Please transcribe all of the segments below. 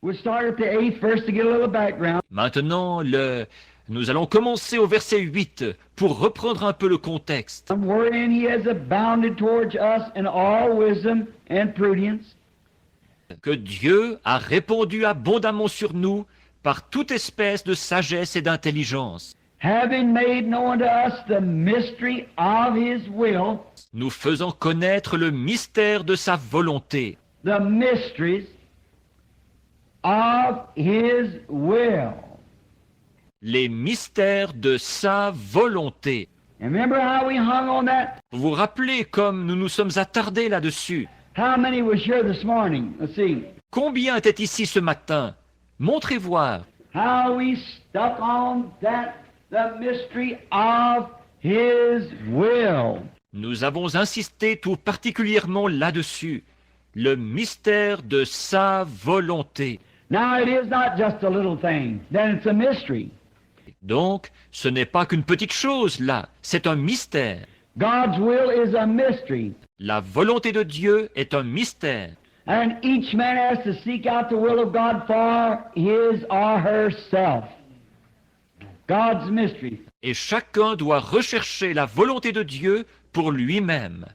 We'll start at the 8th verse to get a little background. Maintenant, nous allons commencer au verset 8 pour reprendre un peu le contexte. Wherein he has abounded towards us in all wisdom and prudence. Que Dieu a répandu abondamment sur nous par toute espèce de sagesse et d'intelligence, Having made known to us the mystery of his will, nous faisant connaître le mystère de sa volonté, the mysteries of his will. les mystères de sa volonté. And remember how we hung on that? Vous vous rappelez comme nous nous sommes attardés là-dessus? How many was here this morning? Let's see. Combien étaient ici ce matin? Montrez voir. How we stuck on that, the mystery of his will. Nous avons insisté tout particulièrement là-dessus, le mystère de sa volonté. Now it is not just a little thing, then it's a mystery. Donc, ce n'est pas qu'une petite chose là, c'est un mystère. God's will is a mystery. La volonté de Dieu est un mystère. And each man has to seek out the will of God for his or herself. God's mystery. Et chacun doit rechercher la volonté de Dieu pour lui-même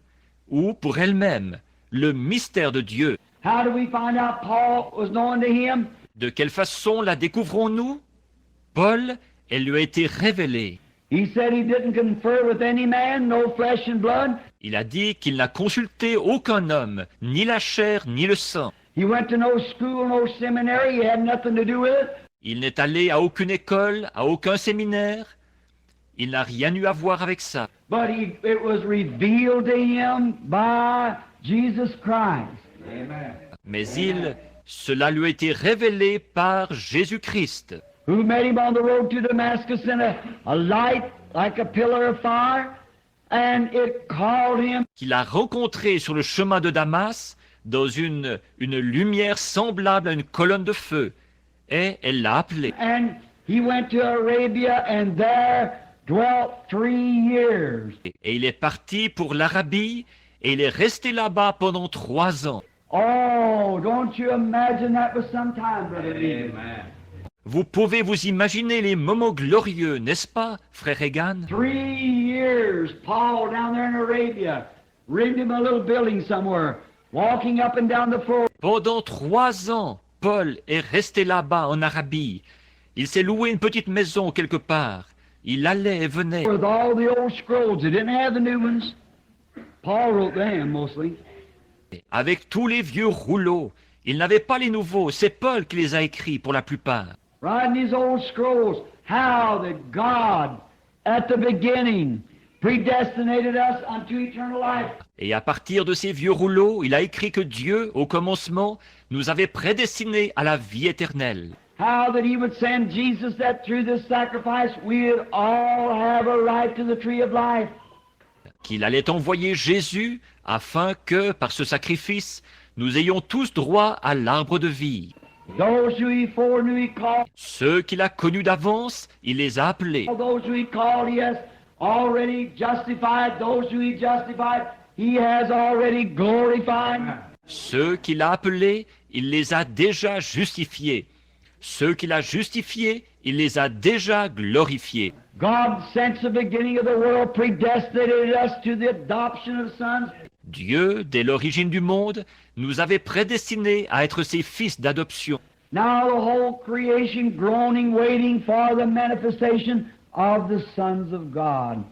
ou pour elle-même, le mystère de Dieu. How do we find out Paul was known to him? De quelle façon la découvrons-nous? Paul, elle lui a été révélée. He said he didn't confer with any man, no flesh and blood. Il a dit qu'il n'a consulté aucun homme, ni la chair, ni le sang. He went to no school, no seminary. He had nothing to do with it. Il n'est allé à aucune école, à aucun séminaire. Il n'a rien eu à voir avec ça. But it was revealed to him by Jesus Christ. Amen. Mais cela lui a été révélé par Jésus-Christ, Who met him on the road to Damascus in a light like a pillar of fire, and it called him. qu'il a rencontré sur le chemin de Damas dans une lumière semblable à une colonne de feu. Et elle l'a appelé. And he went to Arabia and there dwelt 3 years. Et il est parti pour l'Arabie et il est resté là-bas pendant 3 ans. Oh, don't you imagine that was some time, Brother Lee. Vous pouvez vous imaginer les moments glorieux, n'est-ce pas, frère Egan? 3 years, Paul down there in Arabia, rented him a little building somewhere, walking up and down the floor. Pendant 3 ans, Paul est resté là-bas en Arabie. Il s'est loué une petite maison quelque part. Il allait et venait. With all the old scrolls, they didn't have the new ones. Paul wrote them mostly. Avec tous les vieux rouleaux. Il n'avait pas les nouveaux. C'est Paul qui les a écrits pour la plupart. Writing these old scrolls, how that God, at the beginning, predestinated us unto eternal life. Et à partir de ces vieux rouleaux, il a écrit que Dieu, au commencement, nous avait prédestinés à la vie éternelle. How that he would send Jesus, that through this sacrifice we would all have a right to the tree of life. Qu'il allait envoyer Jésus afin que, par ce sacrifice, nous ayons tous droit à l'arbre de vie. Those who he foreknew he called. Ceux qu'il a connus d'avance, il les a appelés. Those who he called, he has already justified. Those who he justified, he has already glorified. Ceux qu'il a appelés, il les a déjà justifiés. Ceux qu'il a justifiés, il les a déjà glorifiés. God, since the beginning of the world, predestinated us to the adoption of sons. Dieu, dès l'origine du monde, nous avait prédestinés à être ses fils d'adoption. Now the whole creation groaning, waiting for the manifestation of the sons of God.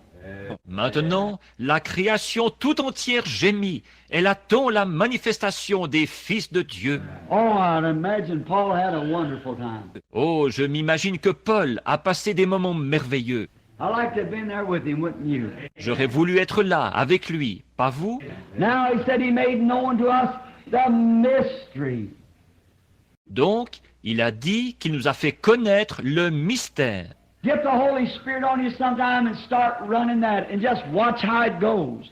Maintenant, la création tout entière gémit. Elle attend la manifestation des fils de Dieu. Oh, I'd imagine Paul had a wonderful time. Oh, je m'imagine que Paul a passé des moments merveilleux. I'd like to have been there with him, wouldn't you? J'aurais voulu être là, avec lui, pas vous? Now he said he made known to us the mystery. Donc, il a dit qu'il nous a fait connaître le mystère. Get the Holy Spirit on you sometime and start running that and just watch how it goes.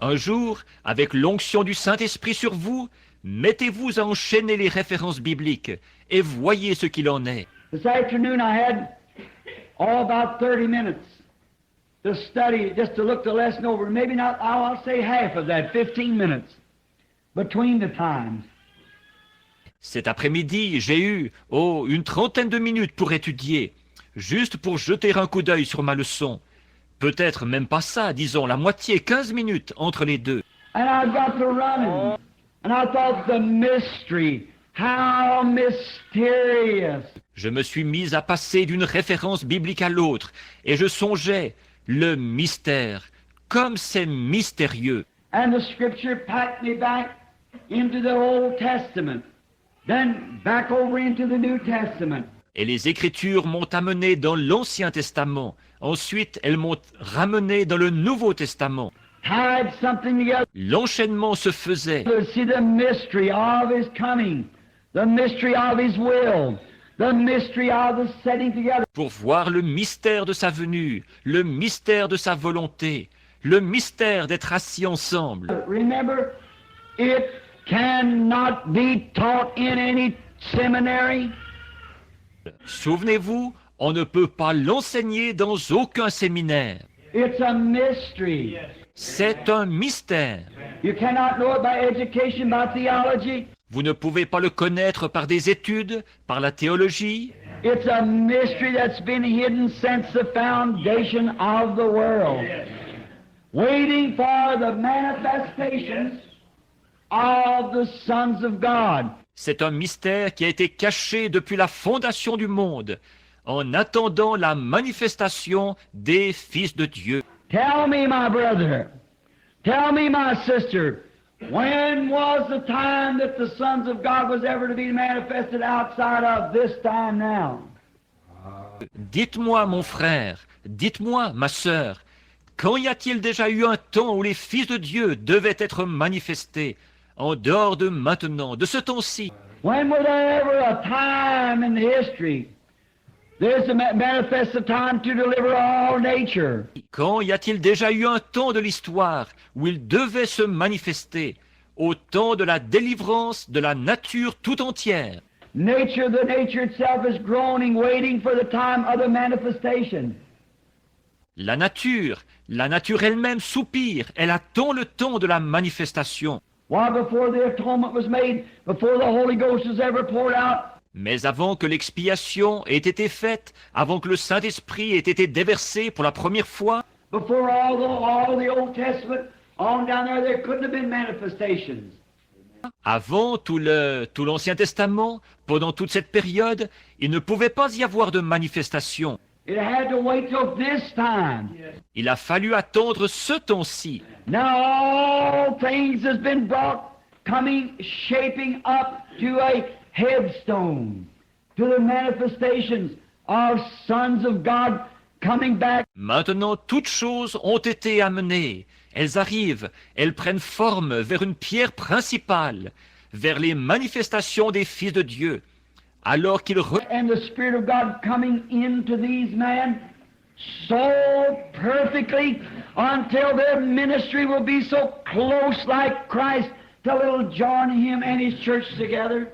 Un jour, avec l'onction du Saint-Esprit sur vous, mettez-vous à enchaîner les références bibliques et voyez ce qu'il en est. This afternoon I had about 30 minutes to study, just to look the lesson over. Maybe not, I'll say half of that, 15 minutes between the times. Cet après-midi, j'ai eu, une trentaine de minutes pour étudier, juste pour jeter un coup d'œil sur ma leçon. Peut-être même pas ça, disons la moitié, 15 minutes entre les deux. And I got to running. And I thought the mystery, how mysterious. Je me suis mis à passer d'une référence biblique à l'autre, et je songeais, le mystère, comme c'est mystérieux. And the scripture packed me back into the Old Testament, then back over into the New Testament. Et les Écritures m'ont amené dans l'Ancien Testament. Ensuite, elles m'ont ramené dans le Nouveau Testament. Tied something together L'enchaînement se faisait. to see the mystery of His coming, the mystery of His will, the mystery of the setting together. Pour voir le mystère de sa venue, le mystère de sa volonté, le mystère d'être assis ensemble. Remember, it cannot be taught in any seminary. Souvenez-vous, on ne peut pas l'enseigner dans aucun séminaire. It's a mystery. C'est un mystère. You cannot know it by education, by theology. Vous ne pouvez pas le connaître par des études, par la théologie. It's a mystery that's been hidden since the foundation of the world, waiting for the manifestations of the sons of God. C'est un mystère qui a été caché depuis la fondation du monde, en attendant la manifestation des fils de Dieu. Tell me, my brother, tell me, my sister, when was the time that the sons of God was ever to be manifested outside of this time now? Dites-moi, mon frère, dites-moi, ma sœur, quand y a-t-il déjà eu un temps où les fils de Dieu devaient être manifestés, en dehors de maintenant, de ce temps-ci? When was there ever a time in history there's a manifest a time to deliver all nature? Quand y a-t-il déjà eu un temps de l'histoire où il devait se manifester, au temps de la délivrance de la nature tout entière? Nature, the nature itself is groaning, waiting for the time of the manifestation. La nature elle-même soupire, elle attend le temps de la manifestation. Why, before the atonement was made, before the Holy Ghost was ever poured out, Mais avant que l'expiation ait été faite, avant que le Saint-Esprit ait été déversé pour la première fois, before all the Old Testament, on down there couldn't have been manifestations. avant tout l'Ancien Testament, pendant toute cette période, il ne pouvait pas y avoir de manifestation. It had to wait till this time. Il a fallu attendre ce temps-ci. Now all things has been brought, coming, shaping up to a headstone, to the manifestations of sons of God coming back. Maintenant, toutes choses ont été amenées. Elles arrivent, elles prennent forme vers une pierre principale, vers les manifestations des fils de Dieu. Alors qu'ils And the Spirit of God coming into these men so perfectly until their ministry will be so close like Christ till it'll join Him and His church together.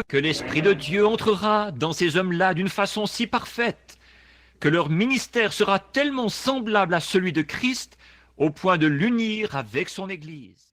que l'Esprit de Dieu entrera dans ces hommes-là d'une façon si parfaite, que leur ministère sera tellement semblable à celui de Christ, au point de l'unir avec son Église.